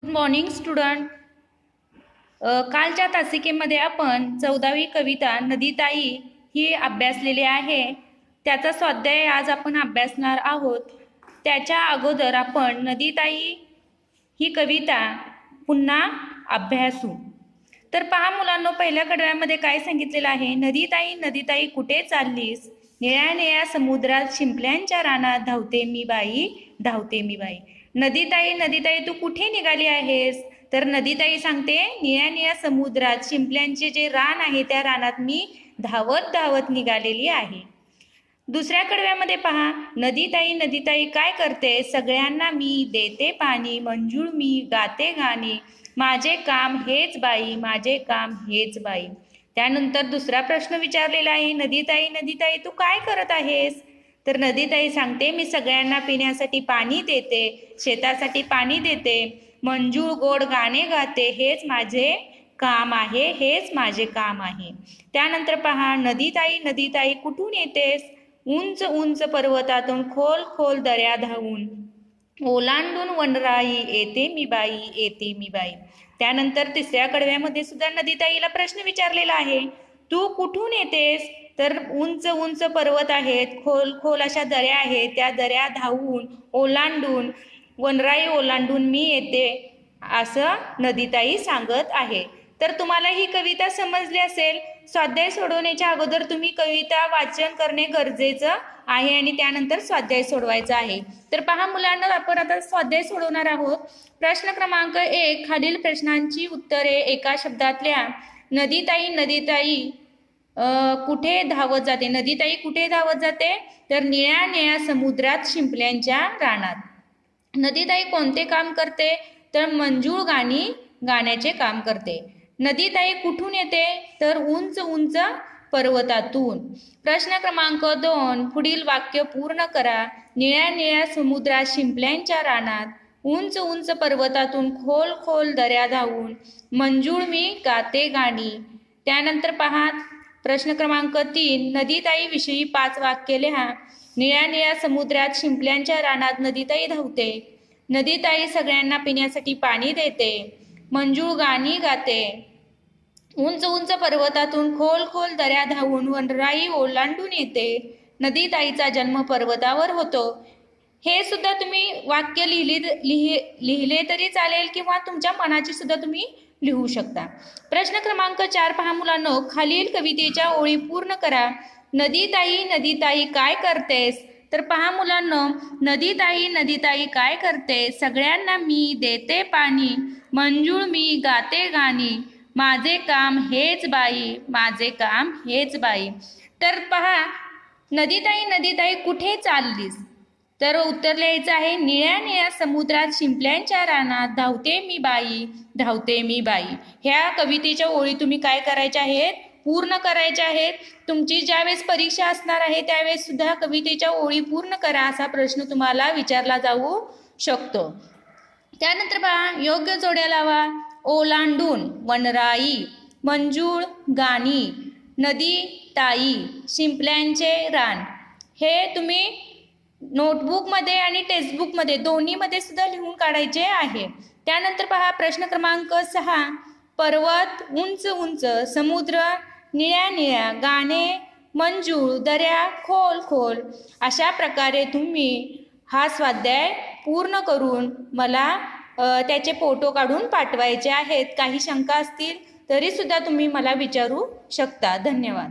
Good morning student. कालच्या तासिकेमध्ये आपण 14वी कविता नदीताई ही अभ्यासलेली आहे. त्याचा स्वाध्याय आज आपण अभ्यासणार आहोत. त्याच्या अगोदर आपण नदीताई ही कविता पुन्हा अभ्यासू. तर पहा मुलांनो, पहिल्या कडव्यामध्ये काय सांगितलेलं आहे? नदीताई नदीताई कुठे चाललीस, निळ्या निळ्या समुद्रात शिंपल्यांच्या रानात धावते मी बाई, धावते मी बाई. नदीताई नदीताई तू कुठे निघाली आहेस? तर नदीताई सांगते, निळ्या निळ्या समुद्रात शिंपल्यांचे जे रान आहे त्या रानात मी धावत धावत निघालेली आहे. दुसऱ्या कडव्यामध्ये पहा, नदीताई नदीताई काय करते, सगळ्यांना मी देते पाणी, मंजूळ मी गाते गाणी, माझे काम हेच बाई, माझे काम हेच बाई. त्यानंतर दुसरा प्रश्न विचारलेला आहे, नदीताई नदीताई तू काय करत आहेस? तर नदीताई सांगते, मी सगळ्यांना पिण्यासाठी पाणी देते, शेतासाठी पाणी देते, मंजूळ गोड गाणे गाते, हेच माझे काम आहे, हेच माझे काम आहे. त्यानंतर पहा, नदीताई नदीताई कुठून येतेस, उंच उंच पर्वतातून खोल खोल दऱ्या धावून, ओलांडून वनराई येते मी बाई, येते मी बाई. त्यानंतर तिसऱ्या कडव्यामध्ये सुद्धा नदीताईला प्रश्न विचारलेला आहे, तू कुठून येतेस? तर उंच उंच पर्वत आहेत, खोल खोल अशा दऱ्या आहेत, त्या दऱ्या धावून ओलांडून वनराई ओलांडून मी येते, असं नदीताई सांगत आहे. तर तुम्हाला ही कविता समजली असेल. स्वाध्याय सोडवण्याच्या अगोदर तुम्ही कविता वाचन करणे गरजेचं आहे आणि त्यानंतर स्वाध्याय सोडवायचा आहे. तर पहा मुलांना, आपण आता स्वाध्याय सोडवणार आहोत. प्रश्न क्रमांक 1, खालील प्रश्नांची उत्तरे एका शब्दात लिहा. नदीताई नदीताई कुठे धावत जाते? नदीताई कुठे धावत जाते? तर निळ्या निळ्या समुद्रात शिंपल्यांच्या रानात. नदीताई कोणते काम करते? तर मंजूळ गाणी गाण्याचे काम करते. नदीताई कुठून येते? तर उंच उंच पर्वतातून. प्रश्न क्रमांक 2, पुढील वाक्य पूर्ण करा. निळ्या निळ्या समुद्रात शिंपल्यांच्या रानात, उंच उंच पर्वतातून खोल खोल दऱ्या धावून, मंजूळ मी गाते गाणी. त्यानंतर पहा प्रश्न क्रमांक 3, नदीताई विषयी 5 वाक्य लिहा. निळ्या निळ्या समुद्रात शिंपल्यांच्या रानात नदीताई धावते. नदीताई सगळ्यांना पिण्यासाठी पाणी देते. मंजूळ गाणी गाते. उंच उंच पर्वतातून खोल खोल दऱ्या धावून वनराई ओलांडून येते. नदीताईचा जन्म पर्वतावर होतो. हे सुद्धा तुम्ही वाक्य लिहिले तरी चालेल किंवा तुमच्या मनाची सुद्धा तुम्ही लिहू शकता. प्रश्न क्रमांक 4 पहा मुलांनो, खालील कवितेच्या ओळी पूर्ण करा. नदीताई नदीताई काय करतेस? तर पहा मुलांनो, नदीताई नदीताई काय करते, सगळ्यांना मी देते पाणी, मंजूळ मी गाते गाणी, माझे काम हेच बाई, माझे काम हेच बाई. तर पहा, नदीताई नदीताई कुठे चाललीस? तर उत्तर लिहायचं आहे, निळ्या निळ्या समुद्रात शिंपल्यांच्या रानात धावते मी बाई, धावते मी बाई. ह्या कवितेच्या ओळी तुम्ही काय करायच्या आहेत? पूर्ण करायच्या आहेत. तुमची ज्यावेळेस परीक्षा असणार आहे त्यावेळेस सुद्धा कवितेच्या ओळी पूर्ण करा, असा प्रश्न तुम्हाला विचारला जाऊ शकतो. त्यानंतर पहा, योग्य जोड्या लावा. ओलांडून वनराई, मंजूळ गाणी, नदी ताई, शिंपल्यांचे रान. हे तुम्ही नोटबुकमध्ये आणि टेक्स्टबुकमध्ये दोन्हीमध्ये सुद्धा लिहून काढायचे आहे. त्यानंतर पहा प्रश्न क्रमांक 6, पर्वत उंच उंच, समुद्र निळ्या निळ्या, गाणे मंजूळ, दऱ्या खोल खोल. अशा प्रकारे तुम्ही हा स्वाध्याय पूर्ण करून मला त्याचे फोटो काढून पाठवायचे आहेत. काही शंका असतील तरी सुद्धा तुम्ही मला विचारू शकता. धन्यवाद.